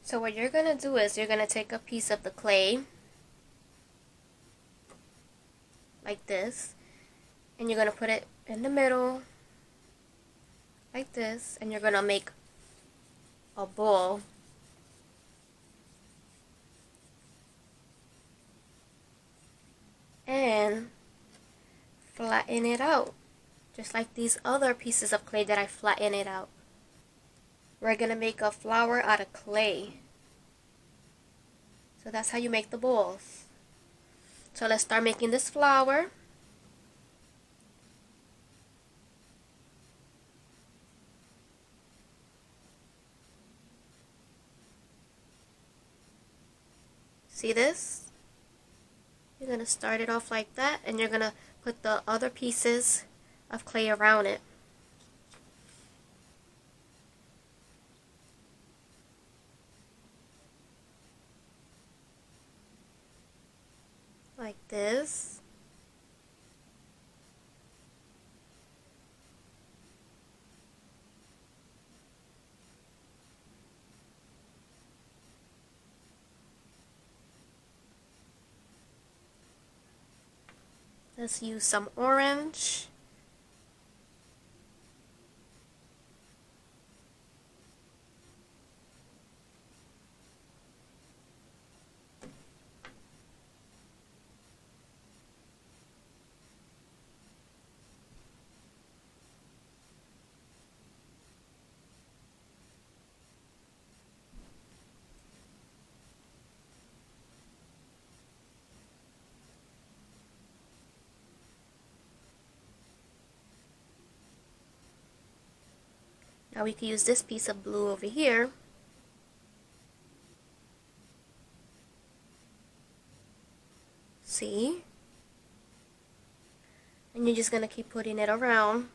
So what you're going to do is you're going to take a piece of the clay like this, and you're going to put it in the middle like this, and you're going to make a ball. And flatten it out, just like these other pieces of clay that I flatten it out. We're going to make a flower out of clay. So that's how you make the balls. So let's start making this flower. See this? You're going to start it off like that, and you're going to put the other pieces of clay around it. Like this. Let's use some orange. Now we can use this piece of blue over here. See? And you're just going to keep putting it around.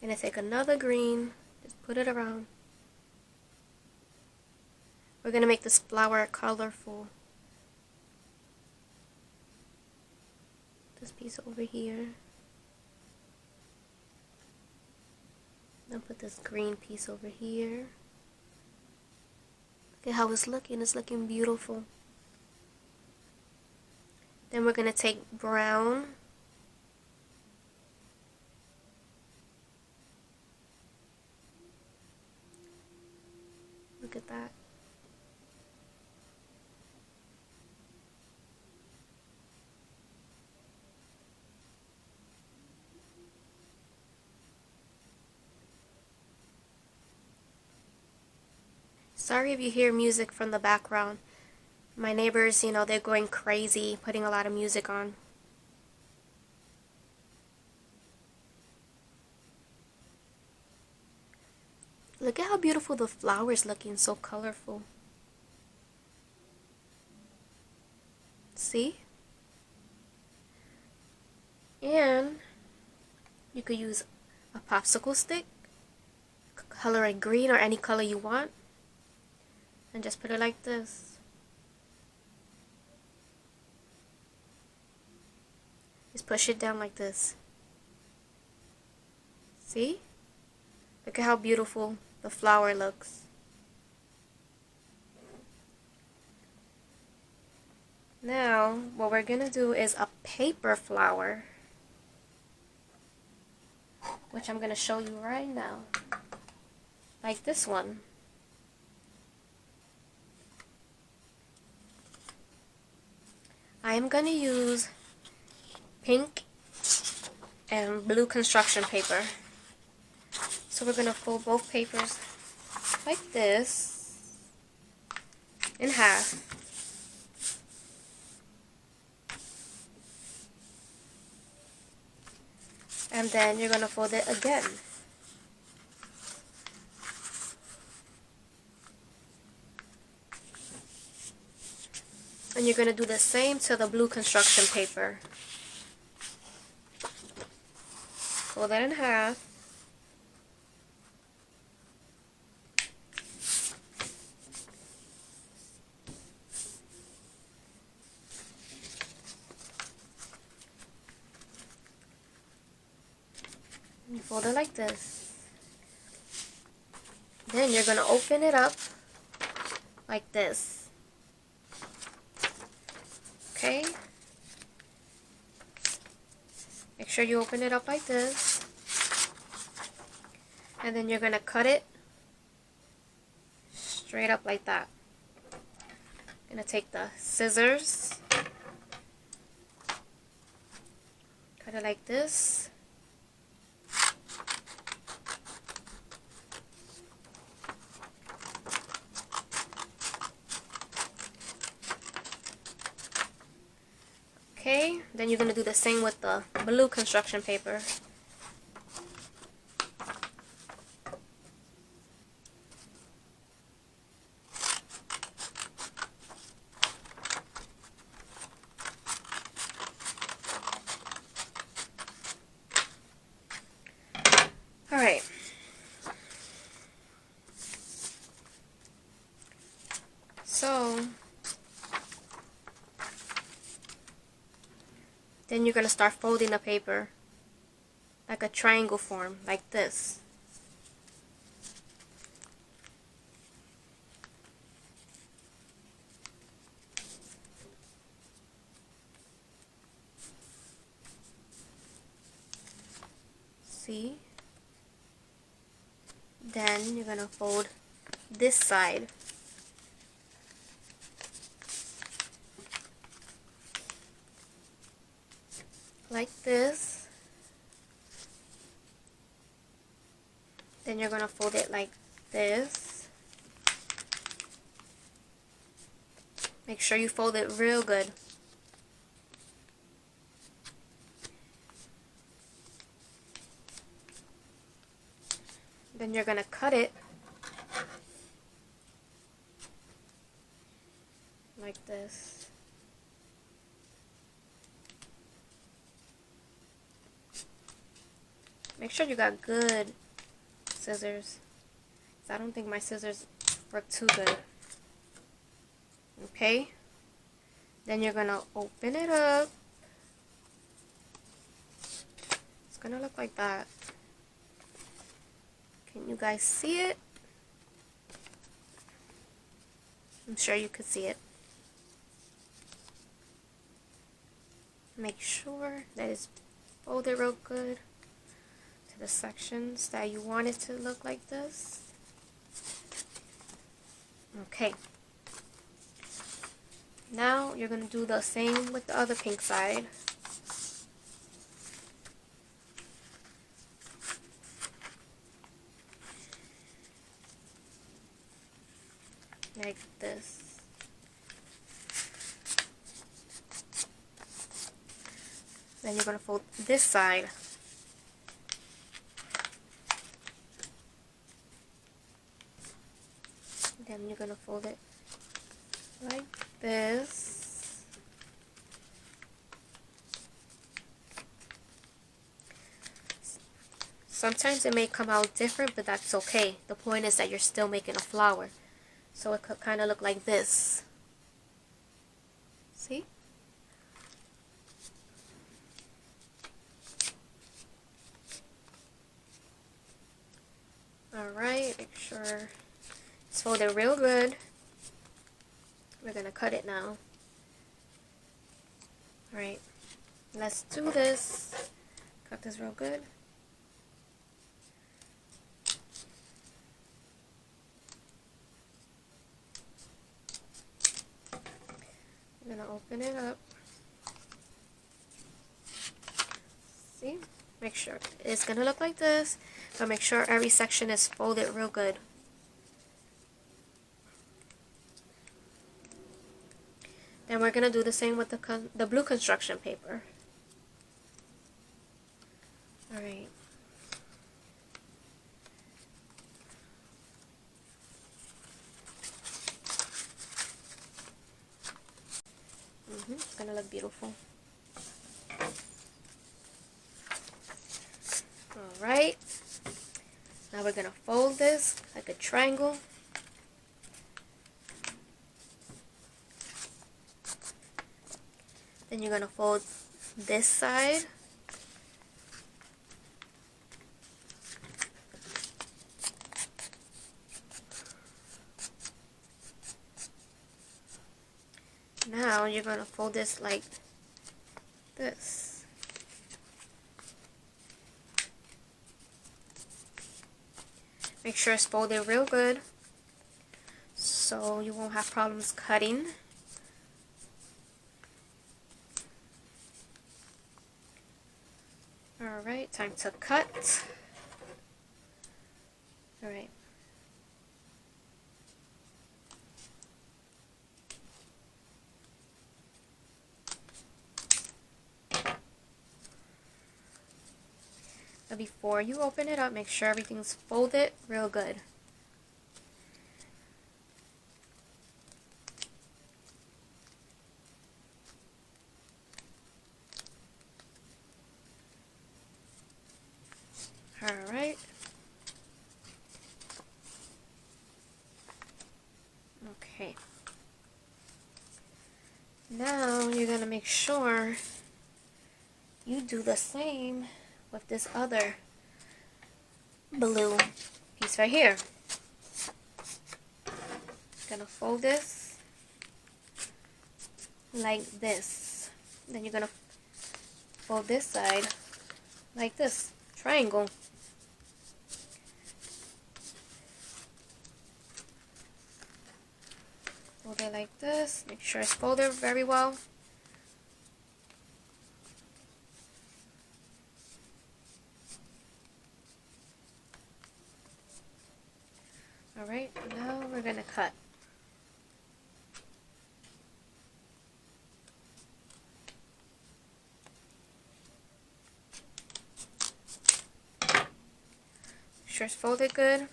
And I take another green, just put it around. We're going to make this flower colorful. This piece over here. Then put this green piece over here. Look at how it's looking. It's looking beautiful. Then we're going to take brown. Look at that. Sorry if you hear music from the background. My neighbors, they're going crazy, putting a lot of music on. Look at how beautiful the flower's looking, so colorful. See? And you could use a popsicle stick, color it green or any color you want, and just put it like this. Just push it down like this. See? Look at how beautiful the flower looks. Now, what we're gonna do is a paper flower, which I'm gonna show you right now. Like this one. I am gonna use pink and blue construction paper. So we're gonna fold both papers like this in half. And then you're gonna fold it again. And you're gonna do the same to the blue construction paper. Fold that in half. You fold it like this. Then you're gonna open it up like this. Okay? Make sure you open it up like this. And then you're gonna cut it straight up like that. Gonna take the scissors, cut it like this. Okay, then you're gonna do the same with the blue construction paper. Alright. So, then you're going to start folding the paper like a triangle form, like this. See? Then you're going to fold this side. Like this. Then you're going to fold it like this. Make sure you fold it real good. Then you're going to cut it like this. Make sure you got good scissors. I don't think my scissors work too good. Okay? Then you're going to open it up. It's going to look like that. Can you guys see it? I'm sure you could see it. Make sure that it's folded real good to the sections that you want it to look like this. Okay. Now you're going to do the same with the other pink side. Like this. Then you're going to fold this side. Then you're going to fold it like this. Sometimes it may come out different, but that's okay. The point is that you're still making a flower. So it could kind of look like this. See? Alright, make sure it's folded real good. We're going to cut it now. Alright, let's do this. Cut this real good. I'm going to open it up. See? Make sure it's going to look like this, but make sure every section is folded real good. Then we're going to do the same with the blue construction paper. Alright. It's going to look beautiful. Alright. Now we're going to fold this like a triangle. Then you're going to fold this side. Now you're going to fold this like this. Make sure it's folded real good so you won't have problems cutting. Alright, time to cut. Alright. But before you open it up, make sure everything's folded real good. Alright. Okay. Now you're going to make sure you do the same with this other blue piece right here. Gonna fold this like this. Then you're gonna fold this side like this, triangle. Fold it like this. Make sure it's folded very well. Alright, now we're gonna cut. Make sure it's folded good.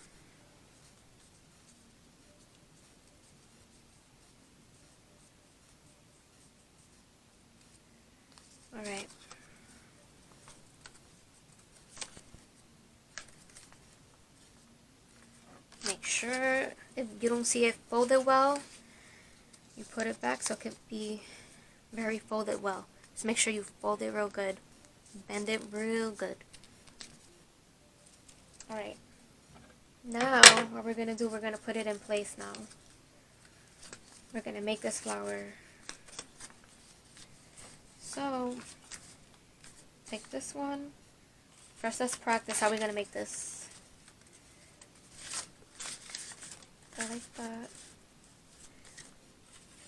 Alright. Make sure if you don't see it folded well, you put it back so it can be very folded well. Just make sure you fold it real good. Bend it real good. Alright. Now, what we're going to do, we're going to put it in place now. We're going to make this flower. So, take this one. First, let's practice how we're going to make this. Go like that.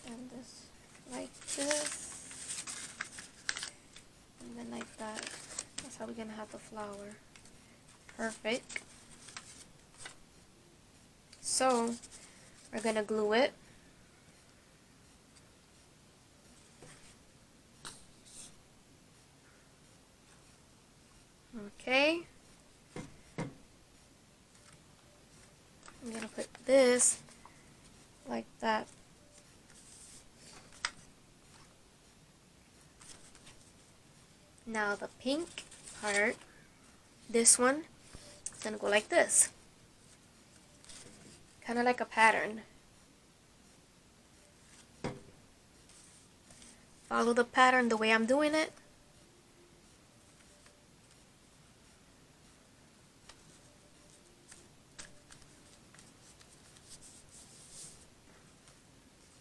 And this like this. And then like that. That's how we're going to have the flower. Perfect. So, we're going to glue it. Okay. I'm going to put this like that. Now the pink part, this one, is going to go like this. Kind of like a pattern. Follow the pattern the way I'm doing it.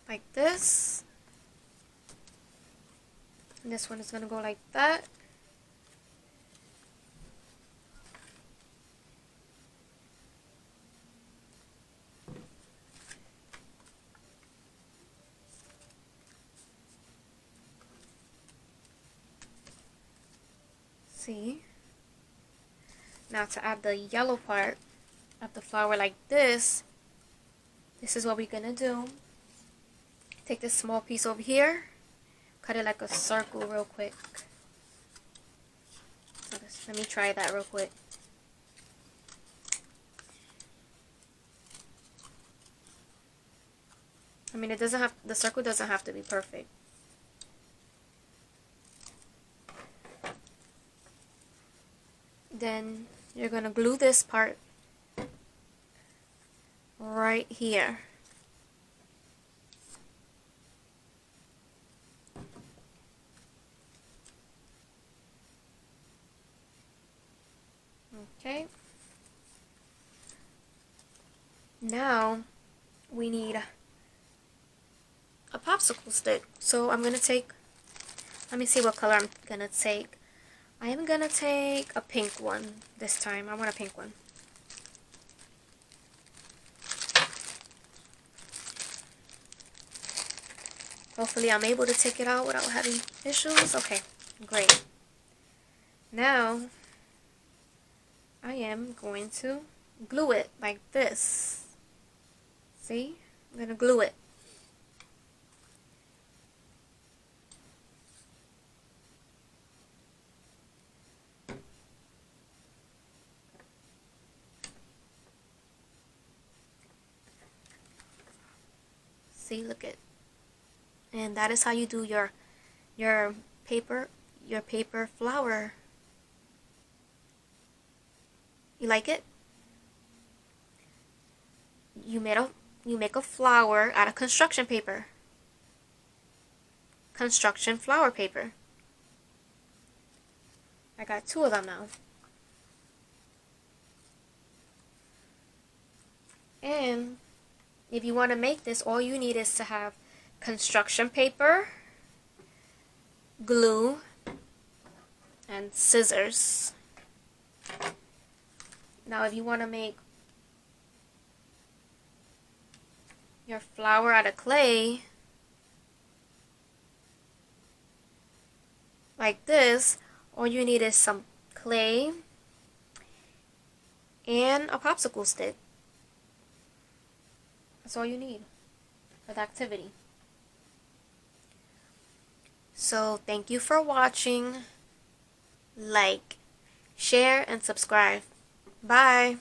Like this. And this one is going to go like that. See? Now to add the yellow part of the flower like this is what we're going to do. Take this small piece over here, cut it like a circle real quick. So let me try that real quick. I mean, it doesn't have, the circle doesn't have to be perfect. Then you're going to glue this part right here. Okay. Now we need a popsicle stick. So I'm gonna take, let me see what color I'm gonna take. I am gonna take a pink one this time. I want a pink one. Hopefully I'm able to take it out without having issues. Okay, great. Now, I am going to glue it like this. See? I'm going to glue it. See, look at. And that is how you do your paper flower. You like it? You make a flower out of construction paper. Construction flower paper. I got 2 of them now. And if you want to make this, all you need is to have construction paper, glue, and scissors. Now if you want to make your flower out of clay, like this, all you need is some clay and a popsicle stick. That's all you need for the activity. So thank you for watching. Like, share, and subscribe. Bye.